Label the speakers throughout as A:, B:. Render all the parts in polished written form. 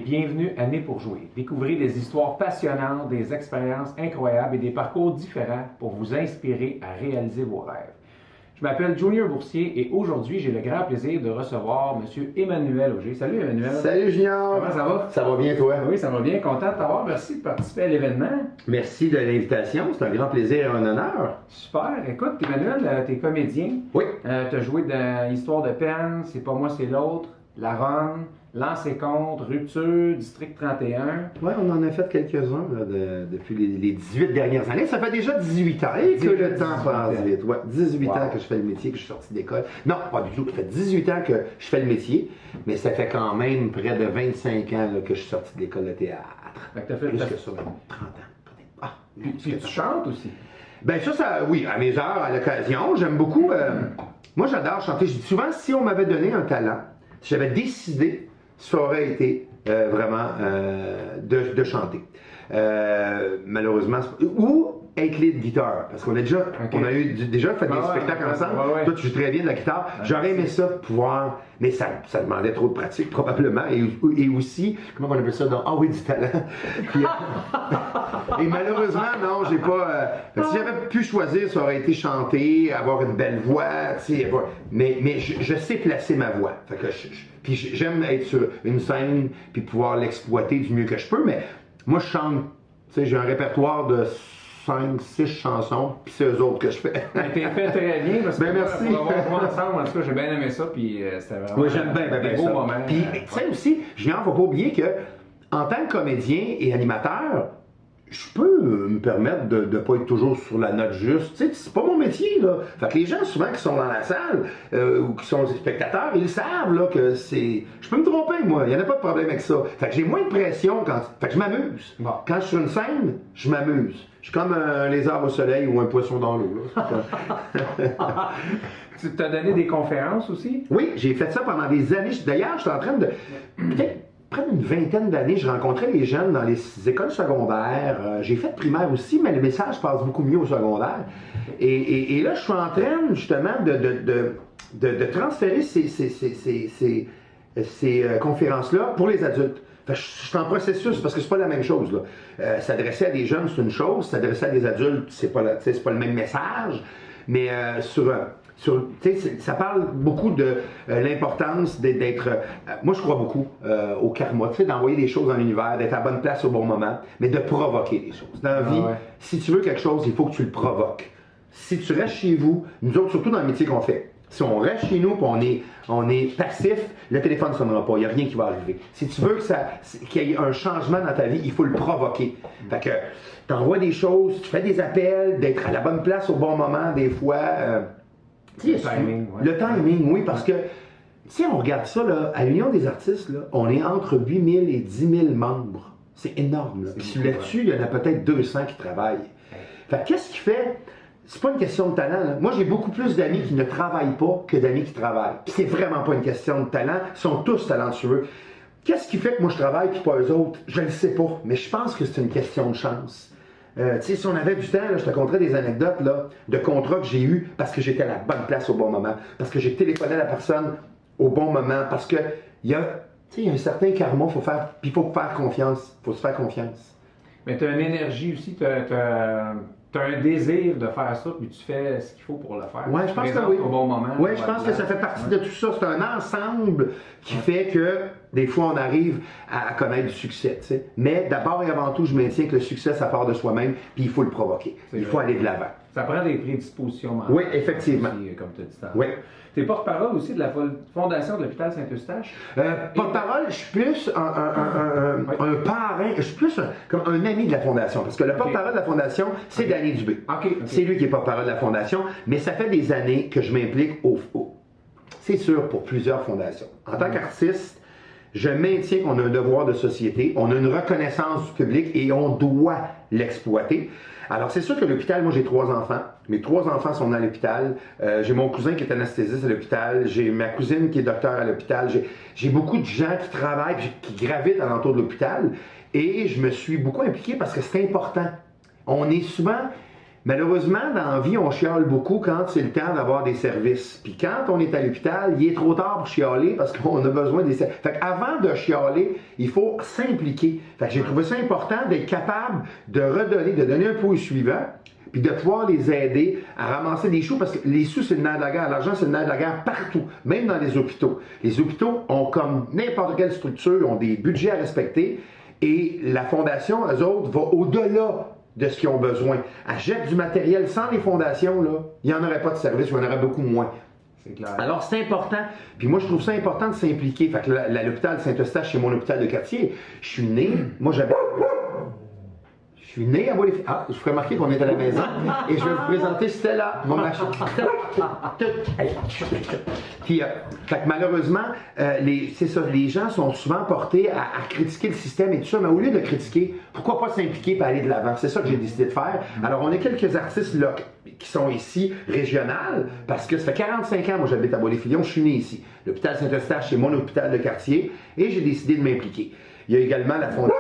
A: bienvenue à Né pour jouer. Découvrez des histoires passionnantes, des expériences incroyables et des parcours différents pour vous inspirer à réaliser vos rêves. Je m'appelle Junior Boursier et aujourd'hui, j'ai le grand plaisir de recevoir M. Emmanuel Auger. Salut Emmanuel.
B: Salut Junior.
A: Comment ça va?
B: Ça va bien toi?
A: Oui, ça va bien. Content de t'avoir. Merci de participer à l'événement.
B: Merci de l'invitation. C'est un grand plaisir et un honneur.
A: Super. Écoute, Emmanuel, t'es comédien.
B: Oui.
A: T'as joué dans Histoire de peine, C'est pas moi, c'est l'autre, La Ronde, Lance et compte, Rupture, District 31.
B: Oui, on en a fait quelques-uns depuis les 18 dernières années. Ça fait déjà 18 ans et que le temps passe vite. Ouais, 18 ans que je fais le métier, que je suis sorti d'école. Non, pas du tout. Ça fait 18 ans que je fais le métier, mais ça fait quand même près de 25 ans là, que je suis sorti de l'école de théâtre.
A: Fait que t'as fait
B: plus que ça, même 30 ans. Ah,
A: puis tu chantes aussi?
B: Ben ça, oui, à mes heures, à l'occasion, j'aime beaucoup. Moi, j'adore chanter. Je dis souvent, si on m'avait donné un talent, si j'avais décidé, ça aurait été vraiment de chanter. Malheureusement, ou être lead guitare, parce qu'on a déjà, on a eu déjà fait des spectacles ensemble. Toi, tu joues très bien de la guitare. J'aurais aimé ça pouvoir, mais ça demandait trop de pratique probablement, et aussi, comment on appelle ça, donc, oui, du talent. Puis, et malheureusement, non, j'ai pas. Si j'avais pu choisir, ça aurait été chanter, avoir une belle voix, tu sais. Mais je sais placer ma voix. Fait que puis j'aime être sur une scène puis pouvoir l'exploiter du mieux que je peux. Mais moi, je chante. Tu sais, j'ai un répertoire de 5-6 chansons, puis c'est eux autres que je fais.
A: T'es fait très bien, parce que
B: merci.
A: Pour avoir joué ensemble, en tout cas, j'ai bien aimé ça, puis c'était vraiment
B: oui, j'aime bien
A: des beaux
B: ça.
A: moments.
B: Puis, tu sais aussi, Julien, faut pas oublier que en tant que comédien et animateur, je peux me permettre de ne pas être toujours sur la note juste. Tu sais, c'est pas mon métier, là. Fait que les gens, souvent, qui sont dans la salle ou qui sont des spectateurs, ils savent, là, que c'est... Je peux me tromper, moi. Il n'y en a pas de problème avec ça. Fait que j'ai moins de pression quand... Fait que je m'amuse.
A: Bon.
B: Quand je suis sur une scène, je m'amuse. Je suis comme un lézard au soleil ou un poisson dans l'eau, là.
A: Tu t'as donné des conférences aussi?
B: Oui, j'ai fait ça pendant des années. D'ailleurs, je suis en train de... Peut-être près d'une vingtaine d'années, je rencontrais les jeunes dans les écoles secondaires. J'ai fait primaire aussi, mais le message passe beaucoup mieux au secondaire. Et là, je suis en train, justement, de transférer ces conférences-là pour les adultes. Fait que je suis en processus, parce que c'est pas la même chose, là. S'adresser à des jeunes, c'est une chose. S'adresser à des adultes, c'est pas le même message. Mais ça parle beaucoup de l'importance d'être... moi, je crois beaucoup au karma, d'envoyer des choses dans l'univers, d'être à la bonne place au bon moment, mais de provoquer des choses. Dans la vie, si tu veux quelque chose, il faut que tu le provoques. Si tu restes chez vous, nous autres, surtout dans le métier qu'on fait, si on reste chez nous et on est passif, le téléphone ne sonnera pas, il n'y a rien qui va arriver. Si tu veux qu'il y ait un changement dans ta vie, il faut le provoquer. Fait que tu envoies des choses, tu fais des appels, d'être à la bonne place au bon moment, des fois...
A: Le timing,
B: le timing, oui, parce que si on regarde ça, là, à l'Union des artistes, là, on est entre 8 000 et 10 000 membres. C'est énorme. Là. Puis là-dessus, il y en a peut-être 200 qui travaillent. Fait qu'est-ce qui fait... C'est pas une question de talent. Là. Moi, j'ai beaucoup plus d'amis qui ne travaillent pas que d'amis qui travaillent. Puis c'est vraiment pas une question de talent. Ils sont tous talentueux. Qu'est-ce qui fait que moi je travaille puis pas eux autres? Je ne sais pas. Mais je pense que c'est une question de chance. Tu sais, si on avait du temps, là, je te conterais des anecdotes là, de contrats que j'ai eus parce que j'étais à la bonne place au bon moment, parce que j'ai téléphoné à la personne au bon moment, parce que il y a un certain karma, puis il faut faire confiance. Il faut se faire confiance.
A: Mais tu as une énergie aussi, tu as un désir de faire ça, puis tu fais ce qu'il faut pour le faire.
B: Oui, je pense que oui.
A: Au bon moment.
B: Oui, je pense que ça fait partie de tout ça. C'est un ensemble qui fait que des fois on arrive à connaître du succès. T'sais. Mais d'abord et avant tout, je maintiens que le succès, ça part de soi-même, puis il faut le provoquer. Il faut aller de l'avant.
A: Ça prend des prédispositions mentales.
B: Oui, effectivement.
A: Aussi, comme tu as dit tantôt.
B: Oui.
A: Tu es porte-parole aussi de la Fondation de l'hôpital Saint-Eustache.
B: Porte-parole, je suis plus un parrain, je suis plus comme un ami de la Fondation. Parce que le porte-parole de la Fondation, c'est Danny Dubé. C'est lui qui est porte-parole de la Fondation. Mais ça fait des années que je m'implique c'est sûr, pour plusieurs fondations. En tant qu'artiste, je maintiens qu'on a un devoir de société, on a une reconnaissance du public et on doit l'exploiter. Alors, c'est sûr que l'hôpital, moi j'ai 3 enfants. Mes 3 enfants sont à l'hôpital. J'ai mon cousin qui est anesthésiste à l'hôpital. J'ai ma cousine qui est docteur à l'hôpital. J'ai beaucoup de gens qui travaillent, qui gravitent alentour de l'hôpital. Et je me suis beaucoup impliqué parce que c'est important. On est souvent malheureusement, dans la vie, on chiale beaucoup quand c'est le temps d'avoir des services. Puis quand on est à l'hôpital, il est trop tard pour chialer parce qu'on a besoin des services. Fait qu'avant de chialer, il faut s'impliquer. Fait que j'ai trouvé ça important d'être capable de redonner, de donner un pot au suivant, puis de pouvoir les aider à ramasser des sous, parce que les sous, c'est le nerf de la guerre. L'argent, c'est le nerf de la guerre partout, même dans les hôpitaux. Les hôpitaux ont, comme n'importe quelle structure, ont des budgets à respecter, et la fondation, eux autres, va au-delà de ce qu'ils ont besoin. Achète du matériel sans les fondations, là, il n'y en aurait pas de service, ou il y en aurait beaucoup moins.
A: C'est clair.
B: Alors, c'est important. Puis moi, je trouve ça important de s'impliquer. Fait que l'hôpital Saint-Eustache, c'est mon hôpital de quartier. Je suis né, moi j'avais... Je suis né à Bois-les-Filions. Ah, je vous ferai remarquer qu'on est à la maison. Et je vais vous présenter Stella, mon machin. Puis, fait que malheureusement, c'est ça, les gens sont souvent portés à critiquer le système et tout ça, mais au lieu de critiquer, pourquoi pas s'impliquer et aller de l'avant? C'est ça que j'ai décidé de faire. Alors, on a quelques artistes là qui sont ici, régionales, parce que ça fait 45 ans, moi j'habite à Bois-les-Filions, je suis né ici. L'hôpital Saint-Eustache, c'est mon hôpital de quartier, et j'ai décidé de m'impliquer. Il y a également la fondation,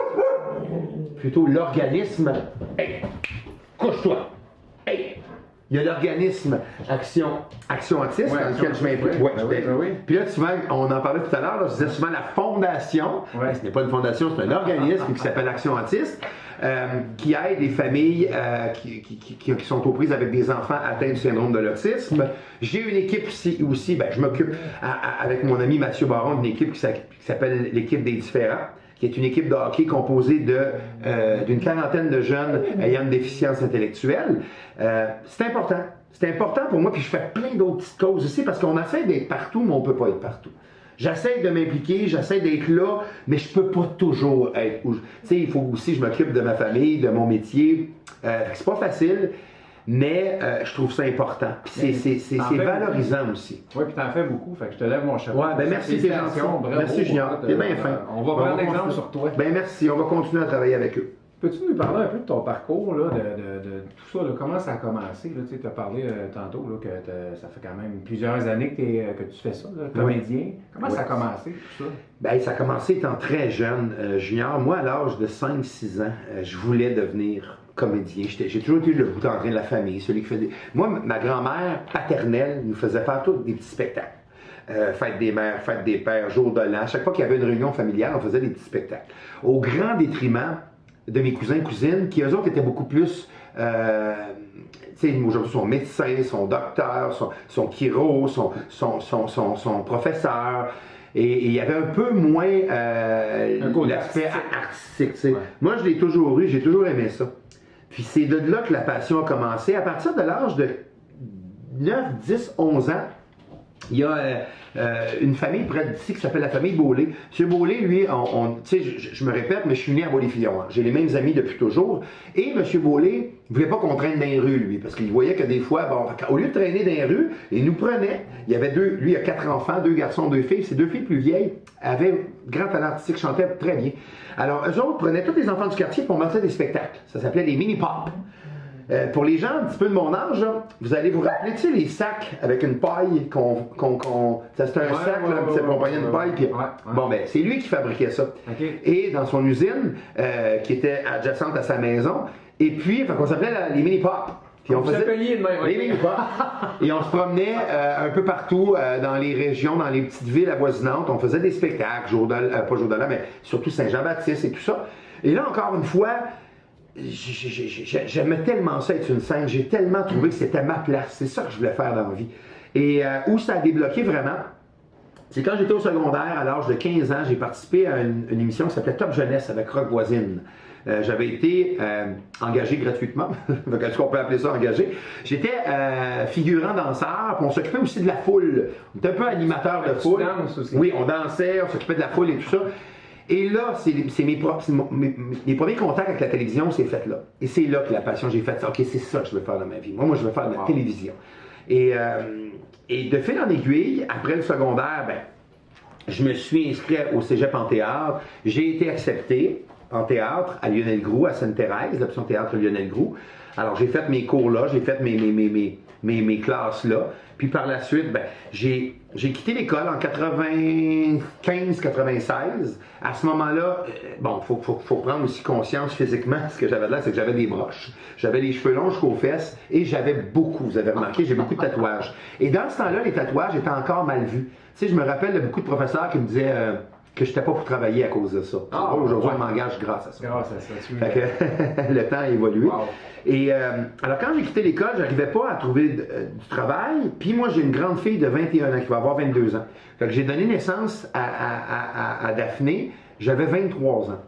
B: plutôt l'organisme. Hey, couche-toi. Hey, il y a l'organisme Action Autisme, dans lequel je m'implique.
A: Oui.
B: Puis là, souvent, on en parlait tout à l'heure, je disais souvent la fondation.
A: Ouais.
B: Ce n'est pas une fondation, c'est un organisme qui s'appelle Action Autisme, qui aide les familles qui sont aux prises avec des enfants atteints du syndrome de l'autisme. J'ai une équipe aussi ben, je m'occupe avec mon ami Mathieu Baron d'une équipe qui s'appelle l'équipe des différents, qui est une équipe de hockey composée d'une quarantaine de jeunes ayant une déficience intellectuelle. C'est important. C'est important pour moi, puis je fais plein d'autres petites causes aussi, parce qu'on essaie d'être partout, mais on ne peut pas être partout. J'essaie de m'impliquer, j'essaie d'être là, mais je ne peux pas toujours être où. Tu sais, il faut aussi que je m'occupe de ma famille, de mon métier. C'est pas facile, mais je trouve ça important. Puis c'est valorisant aussi.
A: Oui, puis t'en fais beaucoup, fait que je te lève mon chapeau.
B: Ouais, ben merci, t'es gentil. Merci, Junior. T'es bien fin.
A: On va prendre l'exemple sur toi.
B: Ben merci, on va continuer à travailler avec eux.
A: Peux-tu nous parler un peu de ton parcours, là, de tout ça, là, comment ça a commencé? Tu as parlé tantôt là, que ça fait quand même plusieurs années que tu fais ça, là, comédien. Oui. Comment ça a commencé, tout ça?
B: Ben, ça a commencé étant très jeune, Junior. Moi, à l'âge de 5-6 ans, je voulais devenir comédien. J'ai toujours été le bout en train de la famille, celui qui faisait... Moi, ma grand-mère paternelle nous faisait faire tous des petits spectacles. Fête des mères, fête des pères, jour de l'an. Chaque fois qu'il y avait une réunion familiale, on faisait des petits spectacles. Au grand détriment de mes cousins et cousines, qui eux autres étaient beaucoup plus, tu sais, aujourd'hui sont médecins, sont docteurs, sont chiro, sont professeurs, et il y avait un peu moins l'aspect artistique. Tu sais. Ouais. Moi, je l'ai toujours eu, j'ai toujours aimé ça. Puis c'est de là que la passion a commencé. À partir de l'âge de 9, 10, 11 ans, il y a une famille près d'ici qui s'appelle la famille Beaulé. M. Beaulé, lui, tu sais, je me répète, mais je suis né à Bois-les-Filions. Hein. J'ai les mêmes amis depuis toujours. Et M. Beaulé ne voulait pas qu'on traîne dans les rues, lui, parce qu'il voyait que des fois, bon, au lieu de traîner dans les rues, il nous prenait. Il y avait lui, il a 4 enfants, 2 garçons, 2 filles. Ces 2 filles plus vieilles avaient grand talent artistique, chantaient très bien. Alors, eux autres prenaient tous les enfants du quartier pour monter des spectacles. Ça s'appelait des mini-pop. Pour les gens un petit peu de mon âge, là, vous allez vous rappeler, tu sais, les sacs avec une paille ça c'était un sac, là, qui s'accompagnait d'une paille. Puis, bon, ben, c'est lui qui fabriquait ça. Okay. Et dans son usine, qui était adjacente à sa maison, et puis, on s'appelait les mini-pop. Puis on faisait les mini-pop. Et on se promenait un peu partout dans les régions, dans les petites villes avoisinantes. On faisait des spectacles, pas Jour de l'An, mais surtout Saint-Jean-Baptiste et tout ça. Et là, encore une fois, j'aimais tellement ça être une scène, j'ai tellement trouvé que c'était ma place, c'est ça que je voulais faire dans la vie. Et où ça a débloqué vraiment, c'est quand j'étais au secondaire, à l'âge de 15 ans, j'ai participé à une émission qui s'appelait Top Jeunesse avec Rock Voisine. J'avais été engagé gratuitement, est-ce qu'on peut appeler ça engagé? J'étais figurant danseur, puis on s'occupait aussi de la foule. On était un peu animateur de foule. Oui, on dansait, on s'occupait de la foule et tout ça. Et là, c'est mes premiers contacts avec la télévision, c'est fait là. Et c'est là que la passion, j'ai fait ça. OK, c'est ça que je veux faire dans ma vie. Moi je veux faire de la télévision. Et de fil en aiguille, après le secondaire, ben, je me suis inscrit au cégep en théâtre. J'ai été accepté en théâtre à Lionel Groux, à Sainte-Thérèse, l'option théâtre Lionel Groux. Alors, j'ai fait mes cours là, j'ai fait mes classes là. Puis par la suite, ben, j'ai j'ai quitté l'école en 95-96. À ce moment-là, bon, faut prendre aussi conscience physiquement. Ce que j'avais là, c'est que j'avais des broches. J'avais les cheveux longs jusqu'aux fesses et j'avais beaucoup, vous avez remarqué, j'ai beaucoup de tatouages. Et dans ce temps-là, les tatouages étaient encore mal vus. Tu sais, je me rappelle de beaucoup de professeurs qui me disaient que je n'étais pas pour travailler à cause de ça. Aujourd'hui, on m'engage grâce à ça.
A: Grâce à ça,
B: Fait que, le temps a évolué.
A: Wow.
B: Et alors, quand j'ai quitté l'école, j'arrivais pas à trouver du travail. Puis moi, j'ai une grande fille de 21 ans qui va avoir 22 ans. Fait que j'ai donné naissance à Daphné. J'avais 23 ans.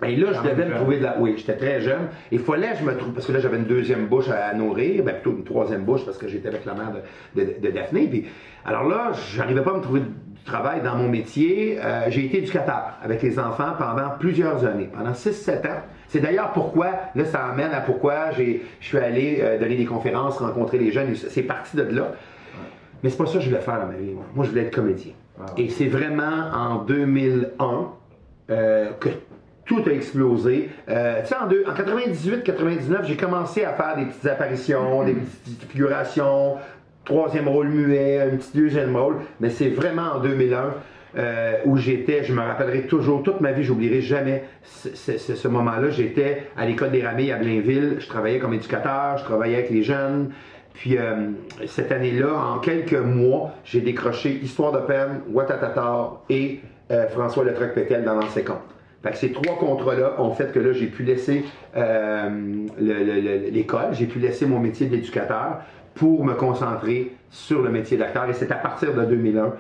B: Et là, je devais me trouver de la... Oui, j'étais très jeune. Il fallait que je me trouve... Parce que là, j'avais une deuxième bouche à nourrir. Ben, plutôt une troisième bouche parce que j'étais avec la mère de Daphné. Puis, alors là, j'arrivais pas à me trouver du travail dans mon métier. J'ai été éducateur avec les enfants pendant plusieurs années. Pendant 6-7 ans. C'est d'ailleurs pourquoi, là, ça amène à pourquoi je suis allé donner des conférences, rencontrer les jeunes. C'est parti de là. Mais c'est pas ça que je voulais faire dans ma vie. Moi, je voulais être comédien. Et c'est vraiment en 2001 que tout a explosé. Tu sais, en 98-99, j'ai commencé à faire des petites apparitions, des petites figurations, troisième rôle muet, un petit deuxième rôle. Mais c'est vraiment en 2001 où j'étais, je me rappellerai toujours, toute ma vie, j'oublierai jamais ce moment-là. J'étais à l'école des Ramilles à Blainville. Je travaillais comme éducateur, je travaillais avec les jeunes. Puis cette année-là, en quelques mois, j'ai décroché Histoire de peine, Ouattatata et François Letruc-Pétel dans l'ancien compte. Fait que ces trois contrats-là ont fait que là, j'ai pu laisser l'école, j'ai pu laisser mon métier d'éducateur pour me concentrer sur le métier d'acteur. Et c'est à partir de 2001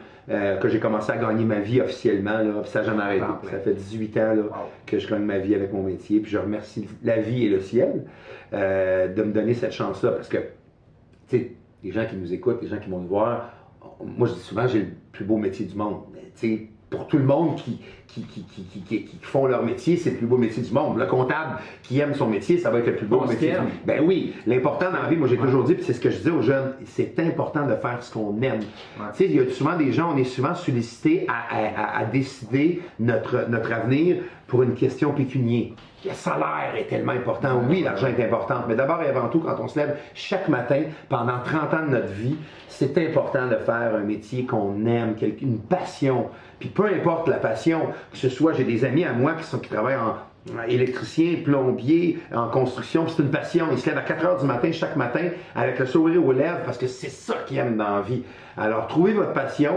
B: que j'ai commencé à gagner ma vie officiellement. Là, puis ça n'a jamais arrêté. Ça fait 18 ans là, que je gagne ma vie avec mon métier. Puis je remercie la vie et le ciel de me donner cette chance-là. Parce que, tu sais, les gens qui nous écoutent, les gens qui vont nous voir, moi je dis souvent, j'ai le plus beau métier du monde. Tu sais, pour tout le monde qui font leur métier, c'est le plus beau métier du monde. Le comptable qui aime son métier, ça va être le plus beau métier du monde. Ben oui, l'important dans la vie, moi j'ai toujours dit, puis c'est ce que je dis aux jeunes, c'est important de faire ce qu'on aime. Tu sais, il y a souvent des gens, on est souvent sollicités à décider notre avenir pour une question pécuniaire. Le salaire est tellement important. Oui, l'argent est important, mais d'abord et avant tout, quand on se lève chaque matin, pendant 30 ans de notre vie, c'est important de faire un métier qu'on aime, une passion. Puis peu importe la passion, que ce soit, j'ai des amis à moi qui travaillent en électricien, plombier, en construction, c'est une passion. Ils se lèvent à 4 heures du matin chaque matin avec le sourire aux lèvres parce que c'est ça qu'ils aiment dans la vie. Alors, trouvez votre passion,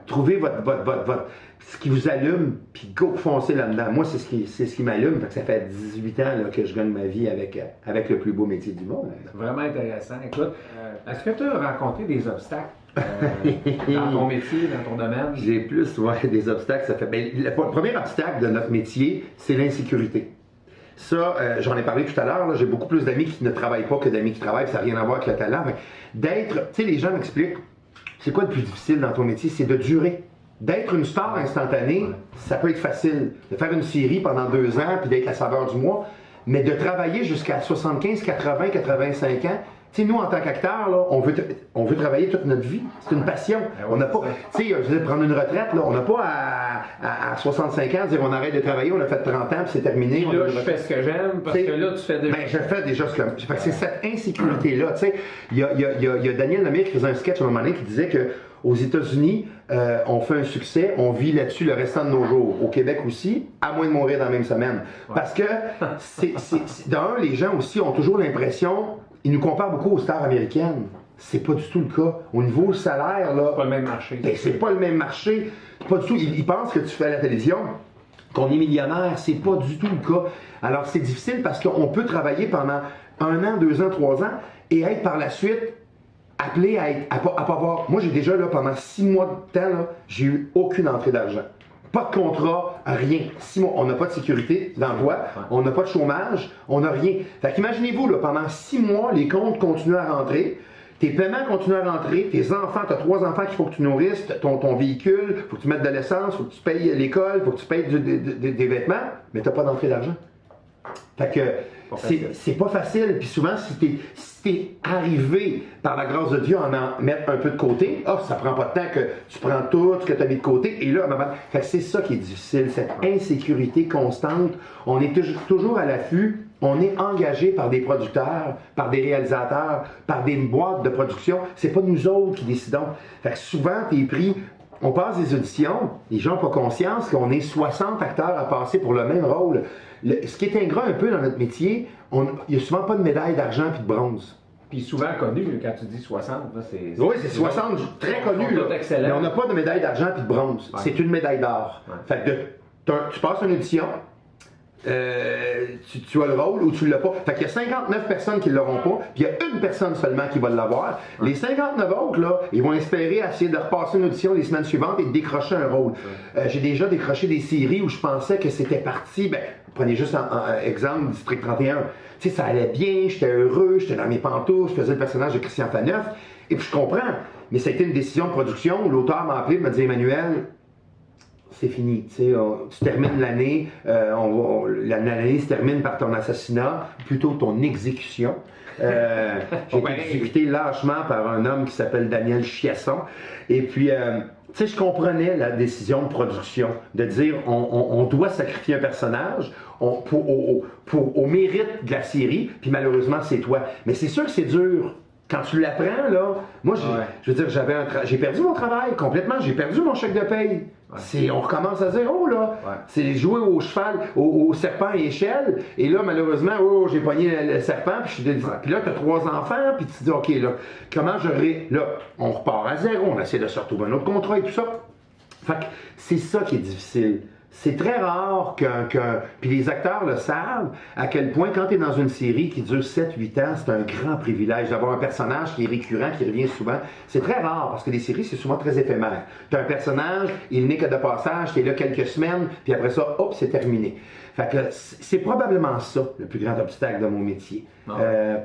B: trouvez ce qui vous allume, puis go foncer là-dedans. Moi, c'est ce qui m'allume, parce que ça fait 18 ans là, que je gagne ma vie avec le plus beau métier du monde.
A: C'est vraiment intéressant. Écoute, est-ce que tu as rencontré des obstacles dans ton métier, dans ton domaine?
B: J'ai plus des obstacles. Le premier obstacle de notre métier, c'est l'insécurité. Ça, j'en ai parlé tout à l'heure, j'ai beaucoup plus d'amis qui ne travaillent pas que d'amis qui travaillent, ça n'a rien à voir avec le talent. Mais tu sais, les gens m'expliquent, c'est quoi le plus difficile dans ton métier? C'est de durer. D'être une star instantanée, ça peut être facile. De faire une série pendant 2 ans, puis d'être la saveur du mois, mais de travailler jusqu'à 75, 80, 85 ans, tu sais, nous, en tant qu'acteurs, là, on veut travailler toute notre vie. C'est une passion. On n'a pas, tu sais, je veux dire, prendre une retraite, là, on n'a pas à 65 ans dire on arrête de travailler, on a fait 30 ans, puis c'est terminé.
A: Puis là, je fais ce que j'aime, parce que là, tu fais déjà...
B: Ben, je fais déjà ce que j'aime. C'est cette insécurité-là, tu sais. Il y a Daniel Lemire qui faisait un sketch à un moment donné qui disait que aux États-Unis, on fait un succès, on vit là-dessus le restant de nos jours. Au Québec aussi, à moins de mourir dans la même semaine. Parce que, d'un, les gens aussi ont toujours l'impression, ils nous comparent beaucoup aux stars américaines. C'est pas du tout le cas. Au niveau salaire, là...
A: C'est pas le même marché.
B: Ben, c'est pas le même marché. Pas du tout. Ils pensent que tu fais à la télévision, qu'on est millionnaire. C'est pas du tout le cas. Alors, c'est difficile parce qu'on peut travailler pendant 1 an, 2 ans, 3 ans et être par la suite appelé à pas avoir... Moi, j'ai déjà, là, pendant 6 mois de temps, là, j'ai eu aucune entrée d'argent. Pas de contrat, rien. 6 mois, on n'a pas de sécurité d'emploi, on n'a pas de chômage, on n'a rien. Fait qu'imaginez-vous, là, pendant 6 mois, les comptes continuent à rentrer, tes paiements continuent à rentrer, tes enfants, tu as 3 enfants qu'il faut que tu nourrisses, ton véhicule, il faut que tu mettes de l'essence, il faut que tu payes l'école, il faut que tu payes des vêtements, mais tu n'as pas d'entrée d'argent. Fait que c'est pas facile. Puis souvent, si t'es arrivé par la grâce de Dieu à en mettre un peu de côté, ça prend pas de temps que tu prends tout ce que tu as mis de côté. Et là, fait que c'est ça qui est difficile, cette insécurité constante. On est toujours à l'affût On est engagé par des producteurs, par des réalisateurs, par des boîtes de production. C'est pas nous autres qui décidons. Fait que souvent, t'es pris... On passe des auditions, les gens n'ont pas conscience qu'on est 60 acteurs à passer pour le même rôle. Ce qui est ingrat un peu dans notre métier, il n'y a souvent pas de médaille d'argent puis de bronze.
A: Puis souvent connu, quand tu dis 60, là, c'est...
B: Oui, c'est 60, très connu. Là. Mais on n'a pas de médaille d'argent puis de bronze. Ouais. C'est une médaille d'or. Ouais. Fait que tu passes une audition, tu as le rôle ou tu ne l'as pas. Fait qu'il y a 59 personnes qui ne l'auront pas, puis il y a une personne seulement qui va l'avoir. Ouais. Les 59 autres, là, ils vont espérer essayer de repasser une audition les semaines suivantes et de décrocher un rôle. Ouais. J'ai déjà décroché des séries où je pensais que c'était parti. Prenez juste un exemple, District 31. Tu sais, ça allait bien, j'étais heureux, j'étais dans mes pantoufles, je faisais le personnage de Christian Faneuf, et puis je comprends. Mais ça a été une décision de production où l'auteur m'a appelé et m'a dit « Emmanuel, c'est fini, tu sais, tu termines l'année, l'année se termine par ton assassinat, plutôt ton exécution. J'ai été exécuté lâchement par un homme qui s'appelle Daniel Chiasson. Et puis, tu sais, je comprenais la décision de production, de dire on doit sacrifier un personnage au mérite de la série, puis malheureusement, c'est toi. Mais c'est sûr que c'est dur. Quand tu l'apprends, là, moi, je veux dire, j'ai perdu mon travail complètement, j'ai perdu mon chèque de paye. Ouais. On recommence à zéro, là. Ouais. C'est jouer au cheval, au serpent et échelle. Et là, malheureusement, j'ai pogné le serpent, puis là, tu as 3 enfants, puis tu te dis, OK, là, comment là, on repart à zéro, on essaie de se retrouver un autre contrat et tout ça. Fait que c'est ça qui est difficile. C'est très rare puis les acteurs le savent, à quel point quand tu es dans une série qui dure 7-8 ans, c'est un grand privilège d'avoir un personnage qui est récurrent, qui revient souvent. C'est très rare, parce que les séries, c'est souvent très éphémère. Tu as un personnage, il n'est que de passage, tu es là quelques semaines, puis après ça, hop, c'est terminé. Fait que c'est probablement ça, le plus grand obstacle de mon métier.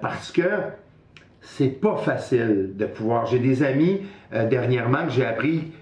B: Parce que c'est pas facile de pouvoir... J'ai des amis, dernièrement, que j'ai appris...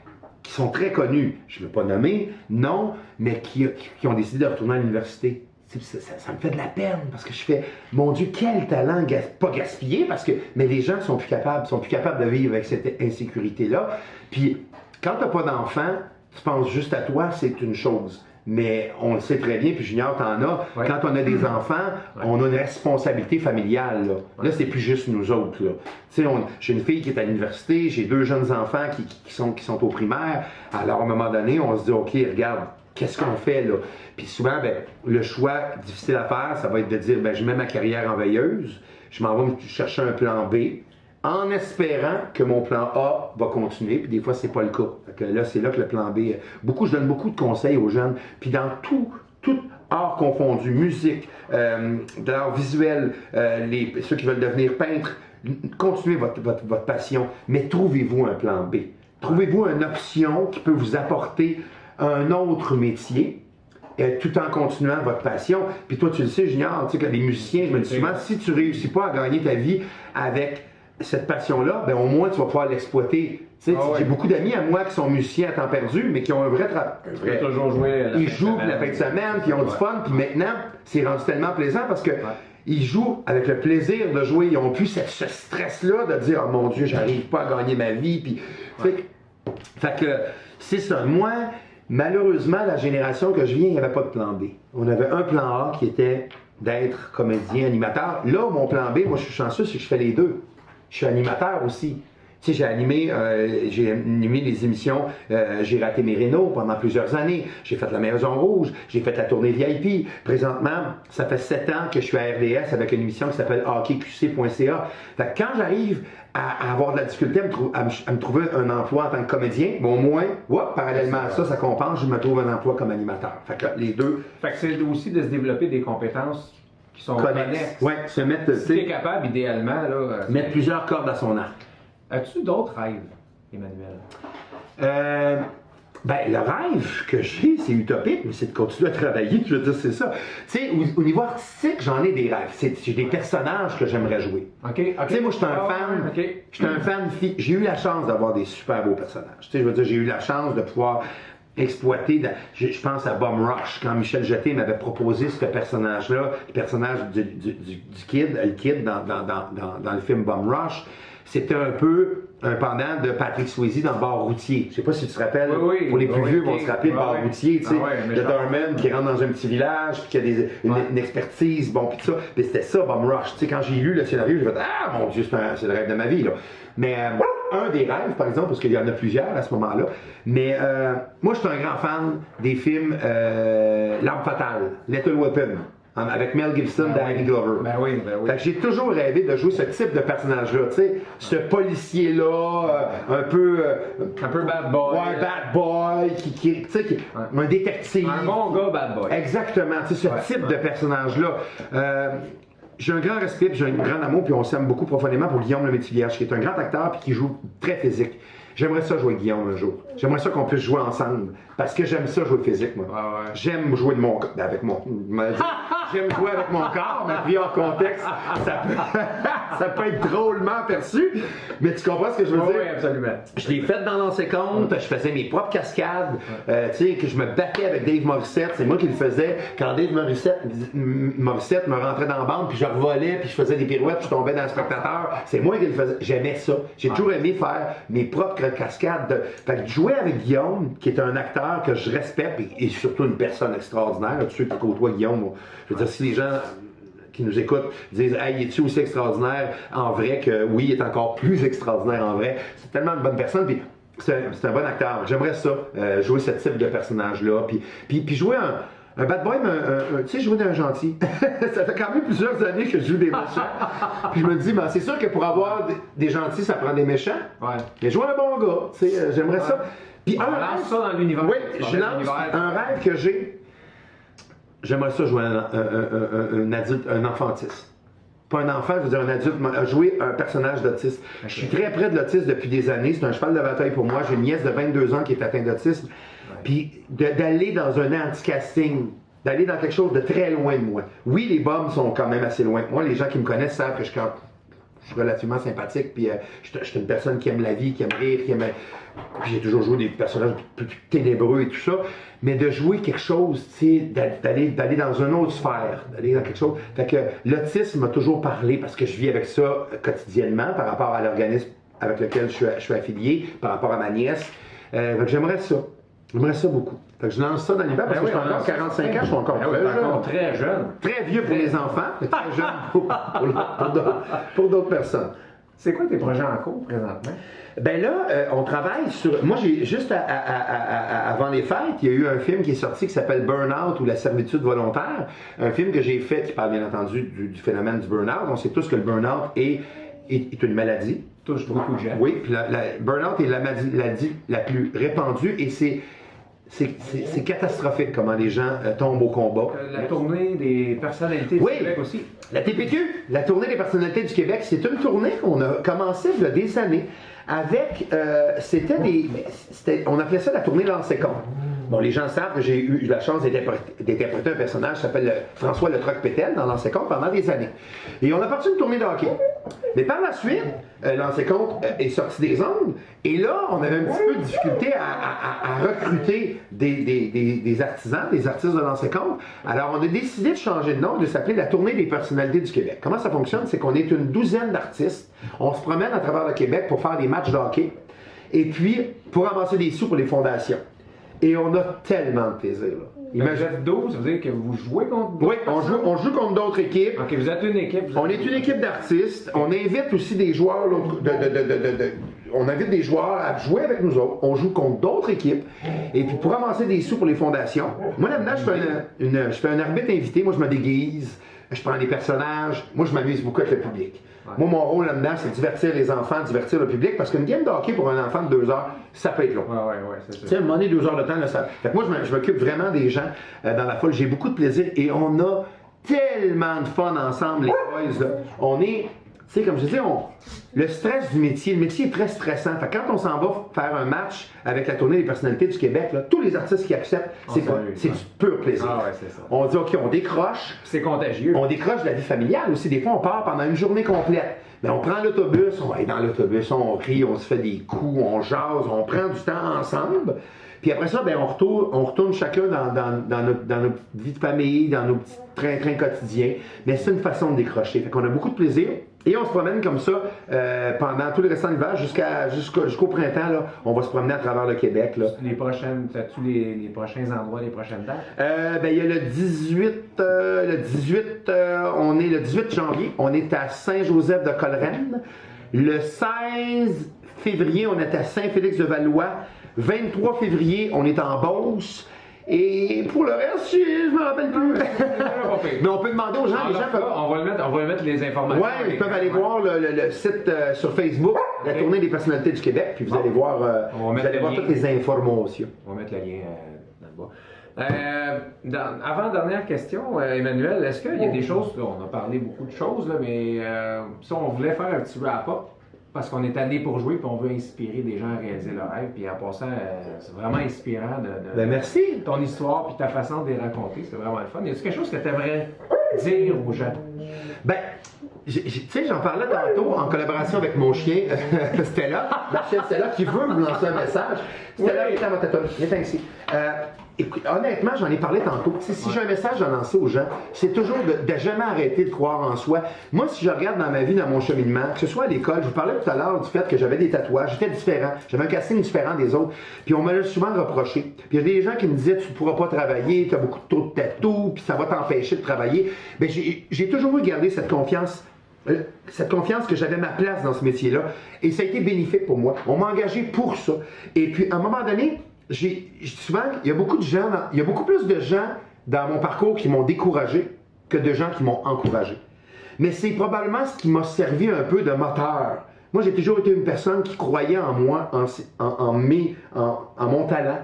B: qui sont très connus, je ne veux pas nommer, non, mais qui ont décidé de retourner à l'université. Ça me fait de la peine, parce que je fais, mon Dieu, quel talent, pas gaspillé, mais les gens sont plus capables de vivre avec cette insécurité-là. Puis, quand tu n'as pas d'enfant, tu penses juste à toi, c'est une chose. Mais on le sait très bien, puis Junior, t'en as. Ouais. Quand on a des enfants, on a une responsabilité familiale. Là, c'est plus juste nous autres. Tu sais, j'ai une fille qui est à l'université, j'ai 2 jeunes enfants qui sont au primaire. Alors, à un moment donné, on se dit, OK, regarde, qu'est-ce qu'on fait là? Puis souvent, le choix difficile à faire, ça va être de dire, je mets ma carrière en veilleuse, je m'en vais chercher un plan B, en espérant que mon plan A va continuer, puis des fois, c'est pas le cas. Fait que là, c'est là que le plan B... je donne beaucoup de conseils aux jeunes, puis dans tout art confondu, musique, de l'art visuel, ceux qui veulent devenir peintres, continuez votre passion, mais trouvez-vous un plan B. Trouvez-vous une option qui peut vous apporter un autre métier, tout en continuant votre passion. Puis toi, tu le sais, Junior, tu sais que les musiciens, je me dis souvent, si tu réussis pas à gagner ta vie avec cette passion-là, au moins tu vas pouvoir l'exploiter. J'ai beaucoup d'amis à moi qui sont musiciens à temps perdu, mais qui ont un vrai travail.
A: Toujours jouer
B: ils jouent la fin de semaine, puis ils ont du fun, puis maintenant, c'est rendu tellement plaisant parce que ils jouent avec le plaisir de jouer. Ils n'ont plus ce stress-là de dire « Oh mon Dieu, j'arrive pas à gagner ma vie. » Puis, fait que c'est ça. Moi, malheureusement, la génération que je viens, il n'y avait pas de plan B. On avait un plan A qui était d'être comédien, animateur. Là, mon plan B, moi je suis chanceux, c'est que je fais les deux. Je suis animateur aussi. Tu sais, j'ai animé les émissions J'ai raté mes rénaux pendant plusieurs années. J'ai fait La Maison Rouge, j'ai fait la tournée VIP. Présentement, ça fait 7 ans que je suis à RDS avec une émission qui s'appelle hockeyqc.ca. Fait que quand j'arrive à avoir de la difficulté à me trouver un emploi en tant que comédien, au moins, parallèlement à ça compense, je me trouve un emploi comme animateur. Fait que les deux.
A: Fait que c'est aussi de se développer des compétences qui sont connexes.
B: Oui, se mettre.
A: Si tu es capable, idéalement,
B: mettre plusieurs cordes à son arc.
A: As-tu d'autres rêves, Emmanuel?
B: Le rêve que j'ai, c'est utopique, mais c'est de continuer à travailler, je veux dire, c'est ça. Tu sais, au niveau artistique, j'en ai des rêves. J'ai des personnages que j'aimerais jouer.
A: OK.
B: Tu sais, moi, je suis un fan, j'ai eu la chance d'avoir des super beaux personnages. Tu sais, je veux dire, j'ai eu la chance de pouvoir exploiter, je pense à Bum Rush, quand Michel Jeté m'avait proposé ce personnage-là, le personnage du kid, le kid dans le film Bum Rush. C'était un peu un pendant de Patrick Swayze dans Bar Routier. Je sais pas si tu te rappelles,
A: oui,
B: pour les plus vieux vont se rappeler de Bar Routier, tu sais,
A: le
B: doorman qui rentre dans un petit village, puis qui a une expertise, bon, puis tout ça. Puis c'était ça, Bum Rush. Tu sais, quand j'ai lu le scénario, j'ai fait « Ah, mon Dieu, c'est le rêve de ma vie, là. » Mais un des rêves, par exemple, parce qu'il y en a plusieurs à ce moment-là, mais moi, je suis un grand fan des films L'Arme Fatale, Lethal Weapon, avec Mel Gibson, Danny Glover.
A: Ben oui.
B: Fait que j'ai toujours rêvé de jouer ce type de personnage-là, tu sais, ce policier-là, un peu
A: bad boy.
B: Ouais, bad boy, tu sais, un détective.
A: Un bon gars bad boy.
B: Exactement, tu sais, ce type de personnage-là. J'ai un grand respect, puis j'ai un grand amour, puis on s'aime beaucoup profondément pour Guillaume Lemaitre-Vierge, qui est un grand acteur, puis qui joue très physique. J'aimerais ça jouer avec Guillaume un jour. J'aimerais ça qu'on puisse jouer ensemble. Parce que j'aime ça jouer physique, moi. J'aime jouer de mon corps. J'aime jouer avec mon corps, mais pris en contexte, ça peut être drôlement perçu. Mais tu comprends ce que je veux dire?
A: Oui, absolument.
B: Je l'ai fait dans Lancer Compte, je faisais mes propres cascades, tu sais, que je me battais avec Dave Morissette. C'est moi qui le faisais. Quand Dave Morissette me rentrait dans la bande, puis je revolais, puis je faisais des pirouettes, puis je tombais dans le spectateur. C'est moi qui le faisais. J'aimais ça. J'ai toujours aimé faire mes propres cascades. Fait que jouer avec Guillaume, qui est un acteur que je respecte et surtout une personne extraordinaire. Tous ceux qui côtoient Guillaume, je veux dire, si les gens qui nous écoutent disent « Hey, es-tu aussi extraordinaire en vrai que oui, il est encore plus extraordinaire en vrai. » C'est tellement une bonne personne. Puis c'est un bon acteur. J'aimerais ça, jouer ce type de personnage-là. Puis jouer un bad boy, tu sais, jouer d'un gentil. Ça fait quand même plusieurs années que je joue des méchants. Puis je me dis, c'est sûr que pour avoir des gentils, ça prend des méchants.
A: Ouais.
B: Mais jouer un bon gars, tu sais, j'aimerais ça. Puis
A: on lance ça dans l'univers.
B: Oui, je lance un rêve que j'ai. J'aimerais ça jouer un adulte, un enfant autiste. Pas un enfant, je veux dire un adulte, jouer un personnage d'autiste. Okay. Je suis très près de l'autisme depuis des années. C'est un cheval de bataille pour moi. J'ai une nièce de 22 ans qui est atteinte d'autisme. Puis d'aller dans un anti-casting, d'aller dans quelque chose de très loin de moi. Oui, les bombes sont quand même assez loin de moi. Les gens qui me connaissent savent que je suis relativement sympathique, puis je suis une personne qui aime la vie, qui aime rire, puis j'ai toujours joué des personnages plus ténébreux et tout ça, mais de jouer quelque chose, tu sais, d'aller dans une autre sphère, d'aller dans quelque chose. Fait que l'autisme m'a toujours parlé, parce que je vis avec ça quotidiennement, par rapport à l'organisme avec lequel je suis affilié, par rapport à ma nièce. Fait que j'aimerais ça. J'aimerais ça beaucoup. Fait que je lance ça dans l'hiver parce que je suis encore 45 ans, je suis encore
A: très jeune.
B: Très vieux pour les enfants, mais très jeune pour d'autres personnes.
A: C'est quoi tes projets en cours présentement?
B: Ben là, on travaille sur... Moi, j'ai juste avant les fêtes, il y a eu un film qui est sorti qui s'appelle Burnout ou La servitude volontaire. Un film que j'ai fait qui parle bien entendu du phénomène du burnout. On sait tous que le burnout est une maladie.
A: Touche beaucoup de gens.
B: Oui, puis la burnout est la maladie la plus répandue et c'est catastrophique comment les gens tombent au combat.
A: La tournée des personnalités du Québec aussi.
B: La TPQ, la tournée des personnalités du Québec, c'est une tournée qu'on a commencé il y a des années avec, on appelait ça la tournée Lancer Compte. Bon, les gens savent que j'ai eu la chance d'interpréter un personnage qui s'appelle François Le Troc Pétel dans Lancer Compte pendant des années. Et on a parti une tournée de hockey. Mais par la suite, Lancer Compte est sorti des ondes. Et là, on avait un petit peu de difficulté à recruter des artisans, des artistes de Lancer Compte. Alors, on a décidé de changer de nom, de s'appeler la tournée des personnalités du Québec. Comment ça fonctionne? C'est qu'on est une douzaine d'artistes. On se promène à travers le Québec pour faire des matchs de hockey. Et puis, pour amasser des sous pour les fondations. Et on a tellement de plaisir.
A: Vous êtes 12, ça veut dire que vous jouez contre d'autres?
B: Oui, on joue contre d'autres équipes.
A: Ok, vous êtes une équipe.
B: On est une équipe d'artistes. On invite aussi des joueurs. On invite des joueurs à jouer avec nous autres. On joue contre d'autres équipes. Et puis pour amasser des sous pour les fondations. Moi là-dedans, je fais un arbitre invité. Moi, je me déguise. Je prends des personnages. Moi, je m'amuse beaucoup avec le public. Ouais. Moi, mon rôle là-dedans, c'est divertir les enfants, divertir le public, parce qu'une game de hockey pour un enfant de 2 heures, ça peut être long.
A: Ouais, c'est ça.
B: Tu sais, à un moment donné, 2 heures de temps, là, ça... Fait que moi, je m'occupe vraiment des gens dans la foule. J'ai beaucoup de plaisir et on a tellement de fun ensemble, les boys. Là. On est... Tu sais, comme je dis, le stress du métier, le métier est très stressant. Fait que quand on s'en va faire un match avec la tournée des personnalités du Québec, là, tous les artistes qui acceptent, c'est du pur plaisir.
A: Ah ouais, c'est ça.
B: On dit, OK, on décroche.
A: C'est contagieux.
B: On décroche de la vie familiale aussi. Des fois, on part pendant une journée complète. Mais on prend l'autobus, on va aller dans l'autobus, on rit, on se fait des coups, on jase, on prend du temps ensemble. Puis après ça, ben, on retourne chacun dans notre vie de famille, dans nos petits trains quotidiens. Mais c'est une façon de décrocher. Fait qu'on a beaucoup de plaisir. Et on se promène comme ça pendant tout le restant de l'hiver jusqu'au printemps. Là, on va se promener à travers le Québec. Là.
A: T'as-tu les prochains endroits, les prochaines dates?
B: Ben, il y a le 18, on est le 18 janvier, on est à Saint-Joseph de Coleraine. Le 16 février, on est à Saint-Félix-de-Valois. 23 février, on est en Beauce. Et pour le reste, je me rappelle plus. Mais on peut demander aux gens, les gens peuvent...
A: On va mettre les informations.
B: Oui, ils peuvent aller voir le site sur Facebook, la tournée des personnalités du Québec, puis vous allez voir, toutes les informations.
A: On va mettre le lien dans le bas. Avant-dernière question, Emmanuel, est-ce qu'il y a des choses, là, on a parlé beaucoup de choses, là, mais si on voulait faire un petit wrap-up, parce qu'on est allé pour jouer puis on veut inspirer des gens à réaliser leurs rêves. Puis en passant, c'est vraiment inspirant de
B: merci.
A: Ton histoire puis ta façon de les raconter. C'est vraiment le fun. Y a-t-il quelque chose que tu aimerais dire aux gens?
B: Ben, tu sais, j'en parlais tantôt en collaboration avec mon chien, Stella. La chienne Stella qui veut me lancer un message. Stella, viens à ma tête, viens ici. Écoute, honnêtement, j'en ai parlé tantôt. Si j'ai un message à lancer aux gens, c'est toujours de jamais arrêter de croire en soi. Moi, si je regarde dans ma vie, dans mon cheminement, que ce soit à l'école, je vous parlais tout à l'heure du fait que j'avais des tatouages, j'étais différent, j'avais un casting différent des autres, puis on me l'a souvent reproché. Puis il y a des gens qui me disaient, tu ne pourras pas travailler, tu as beaucoup trop de tatous, puis ça va t'empêcher de travailler. Bien, j'ai toujours eu gardé cette confiance que j'avais ma place dans ce métier-là, et ça a été bénéfique pour moi. On m'a engagé pour ça. Et puis, à un moment donné, souvent, il y a beaucoup plus de gens dans mon parcours qui m'ont découragé que de gens qui m'ont encouragé. Mais c'est probablement ce qui m'a servi un peu de moteur. Moi, j'ai toujours été une personne qui croyait en moi, en mon talent.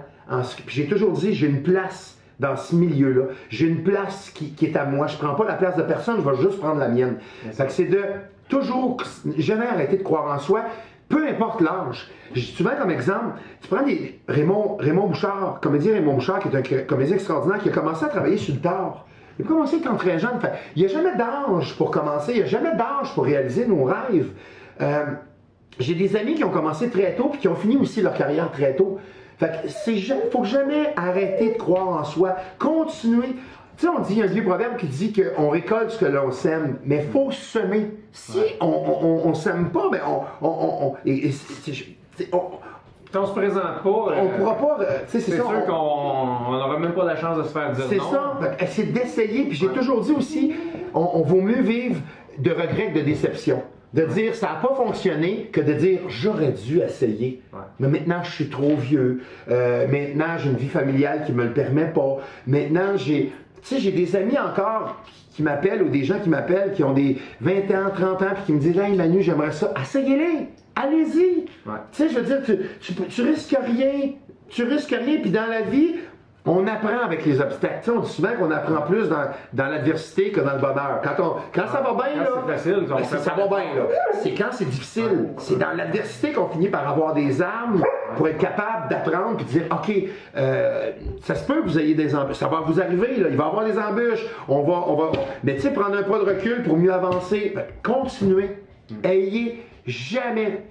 B: J'ai toujours dit, j'ai une place dans ce milieu-là. J'ai une place qui est à moi. Je ne prends pas la place de personne, je vais juste prendre la mienne. Fait que c'est de toujours jamais arrêter de croire en soi. Peu importe l'âge. Souvent, comme exemple, tu prends Raymond Bouchard, comédien Raymond Bouchard, qui est un comédien extraordinaire, qui a commencé à travailler sur le tard. Il a commencé quand très jeune. Il n'y a jamais d'âge pour commencer, il n'y a jamais d'âge pour réaliser nos rêves. J'ai des amis qui ont commencé très tôt et qui ont fini aussi leur carrière très tôt. Il ne faut jamais arrêter de croire en soi. Continuer. Tu sais, on dit, il y a un vieux proverbe qui dit qu'on récolte ce que l'on sème, mais il faut semer. Si on ne sème pas, ben on
A: se présente pas.
B: On ne pourra pas.
A: C'est sûr qu'on n'aura même pas la chance de se faire dire non.
B: C'est ça. C'est d'essayer. Puis j'ai toujours dit aussi, on vaut mieux vivre de regrets que de déception. De dire ça n'a pas fonctionné que de dire j'aurais dû essayer. Ouais. Mais maintenant je suis trop vieux. Maintenant j'ai une vie familiale qui ne me le permet pas. Maintenant j'ai des amis encore qui m'appellent ou des gens qui m'appellent qui ont des 20 ans, 30 ans puis qui me disent hey Manu, j'aimerais ça. Essayez-les! Allez-y! Ouais. Tu sais, je veux dire, tu risques rien. Tu risques rien. Puis dans la vie, on apprend avec les obstacles. Tu sais, on dit souvent qu'on apprend plus dans l'adversité que dans le bonheur. Quand ça va bien, là,
A: c'est facile,
B: ça va bien, là. C'est quand c'est difficile. C'est dans l'adversité qu'on finit par avoir des armes pour être capable d'apprendre et de dire, OK, ça se peut que vous ayez des embûches. Ça va vous arriver, là. Il va y avoir des embûches. On va... Mais tu sais, prendre un pas de recul pour mieux avancer. Continuez. Ayez jamais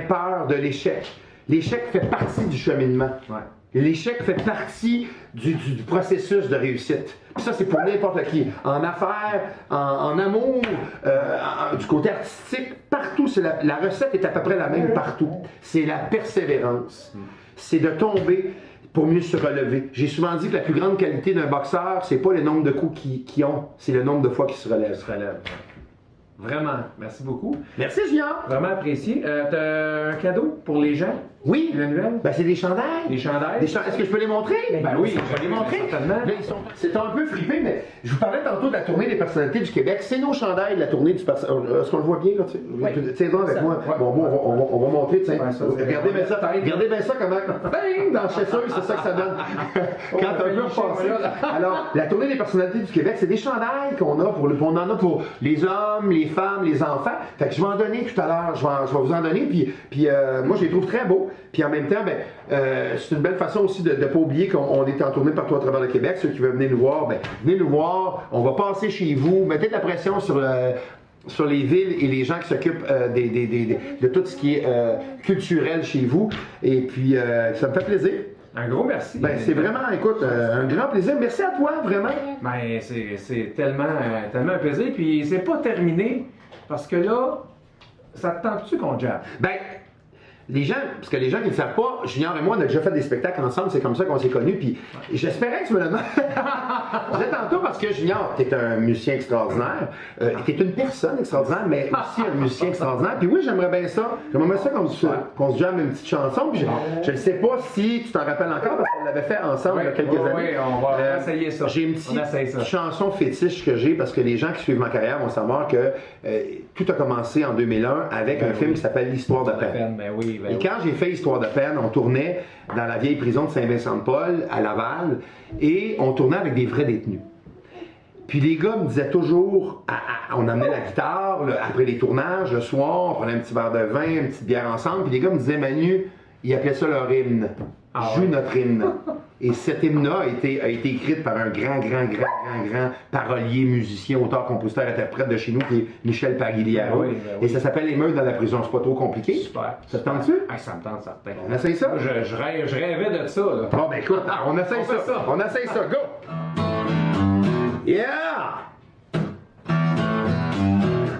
B: peur de l'échec. L'échec fait partie du cheminement. Ouais. L'échec fait partie du processus de réussite. Puis ça, c'est pour n'importe qui. En affaires, en amour, du côté artistique, partout. La recette est à peu près la même partout. C'est la persévérance. C'est de tomber pour mieux se relever. J'ai souvent dit que la plus grande qualité d'un boxeur, c'est pas le nombre de coups qu'ils ont, c'est le nombre de fois qu'ils se relèvent.
A: Vraiment, merci beaucoup.
B: Merci, Julien.
A: Vraiment apprécié. T'as un cadeau pour les gens?
B: Oui.
A: Emmanuel?
B: Ben, c'est des chandails.
A: Des chandails?
B: Est-ce que je peux les montrer?
A: Ben oui, je peux les montrer. Certainement.
B: C'est un peu fripé, mais je vous parlais tantôt de la tournée des personnalités du Québec. C'est nos chandails de la tournée du personnalité. Est-ce qu'on le voit bien, là, tu sais? Oui. Tiens-donc avec moi. Ouais. Bon, on va montrer, tiens. Ouais, regardez bien ça comment. Bang! Dans le chasseur, c'est ça que ça donne. Quand un peu repassé. Alors, la tournée des personnalités du Québec, c'est des chandails qu'on a on en a pour les hommes, les femmes, les enfants. Fait que je vais en donner tout à l'heure. Je vais vous en donner. Puis moi, je les trouve très beaux. Puis en même temps, c'est une belle façon aussi de ne pas oublier qu'on est en tournée partout à travers le Québec. Ceux qui veulent venir nous voir, venez nous voir. On va passer chez vous. Mettez de la pression sur les villes et les gens qui s'occupent de tout ce qui est culturel chez vous. Et puis, ça me fait plaisir.
A: Un gros merci.
B: Ben, c'est vraiment, écoute, un grand plaisir. Merci à toi, vraiment.
A: Ben, c'est tellement un plaisir. Puis c'est pas terminé, parce que là, ça te tente-tu qu'on jappe?
B: Ben, les gens, parce que les gens qui ne savent pas, Junior et moi, on a déjà fait des spectacles ensemble, c'est comme ça qu'on s'est connus, puis j'espérais que tu me le demandes. Je disais tantôt parce que Junior, t'es un musicien extraordinaire, t'es une personne extraordinaire, mais aussi un musicien extraordinaire, puis oui, j'aimerais bien ça. J'aimerais bien ça qu'on se jamme une petite chanson, puis je ne sais pas si tu t'en rappelles encore, parce qu'on l'avait fait ensemble il y a quelques années.
A: Oui, on va essayer ça.
B: J'ai une petite chanson fétiche que j'ai, parce que les gens qui suivent ma carrière vont savoir que tout a commencé en 2001 avec un film qui s'appelle L'Histoire de peine.
A: Ben oui.
B: Et quand j'ai fait Histoire de peine, on tournait dans la vieille prison de Saint-Vincent-de-Paul, à Laval, et on tournait avec des vrais détenus. Puis les gars me disaient toujours, on amenait la guitare, après les tournages, le soir, on prenait un petit verre de vin, une petite bière ensemble, puis les gars me disaient, Manu, ils appelaient ça leur hymne. Joue notre hymne. Et cette hymne-là a été écrite par un grand parolier, musicien, auteur, compositeur, interprète de chez nous, qui est Michel Parigliaro.
A: Oui.
B: Et ça s'appelle Émeute dans la prison. C'est pas trop compliqué.
A: Super.
B: Ça te tente-tu?
A: Ah, ça me tente certain.
B: On essaye ça?
A: Je rêvais de ça, là.
B: Bon, ben écoute, on essaye ça. On essaye ça. Go! Yeah!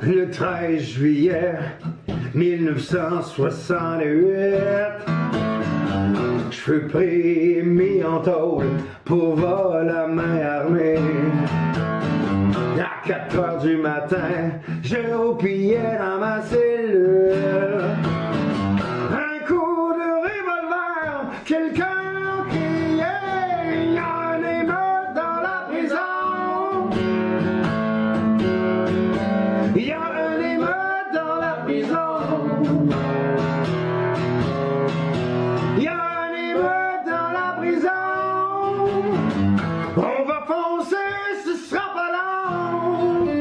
B: Le 13 juillet 1968, cheveux pris, mis en tôle pour vol à main armée. À 4 heures du matin, je roupillais dans ma cellule. Un coup de revolver, quelqu'un criait, il y a un émeute dans la prison. Il y a un émeute dans la prison. Il y a un émeute dans la prison. On va foncer, ce sera pas long.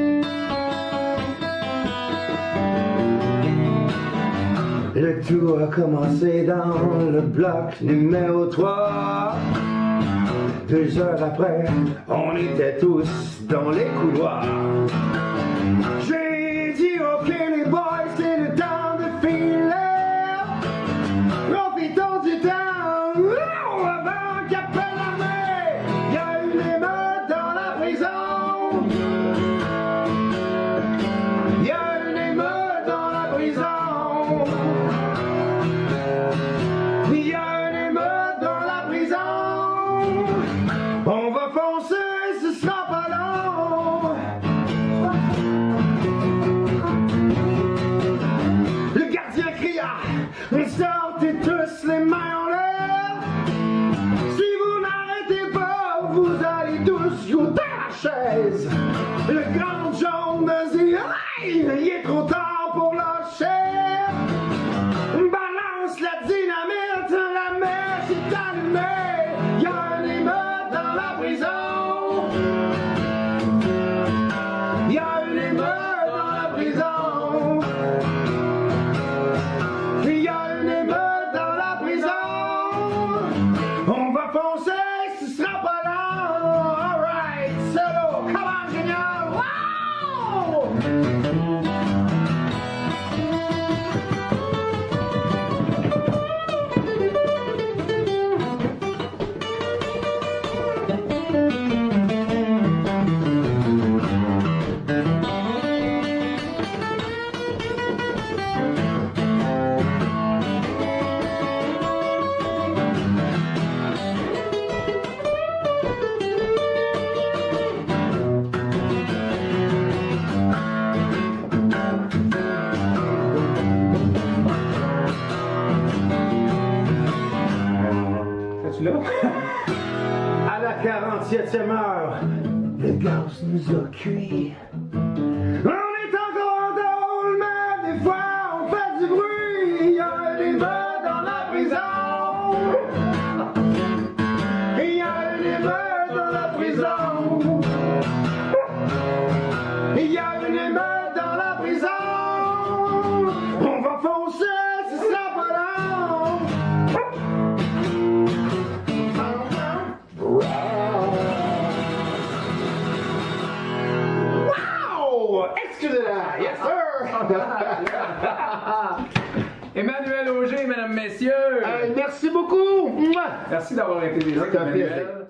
B: Le tout a commencé dans le bloc numéro 3. 2 heures après, on était tous dans les couloirs. J'ai dit ok les boys, c'est le temps de filer. Profitons du temps avant qu'appelle l'armée. Il y a une émeute dans la prison. Il y a une émeute dans la prison. Il y a une émeute dans la prison. On va foncer, ce sera pas long. Le gardien cria, sortez tous les mains en l'air. Si vous n'arrêtez pas, vous allez tous goûter la chaise. Le grand John me dit, hey, il est trop tard pour lâcher. Balance la dynamite, la mèche est allumée. Il y a un émeute dans la prison. Il y a une émeute dans la prison. Il y a une émeute dans la prison. On va foncer, ce sera pas long. Alright, solo, come on, Junior. Wow!
A: Es-tu là?
B: À la 47e heure, le gaz nous a cuit. On est encore en tôle, mais des fois on fait du bruit. Il y a un émeute dans la prison. Il y a un émeute dans la prison. Il y a une émeute dans la prison. On va foncer, ce sera pas long. Wow! Excusez-la! Yes, sir!
A: Emmanuel Auger, mesdames, messieurs!
B: Merci beaucoup! Mouah!
A: Merci d'avoir été des gens,
B: Ça fait
A: Emmanuel.
B: plaisir.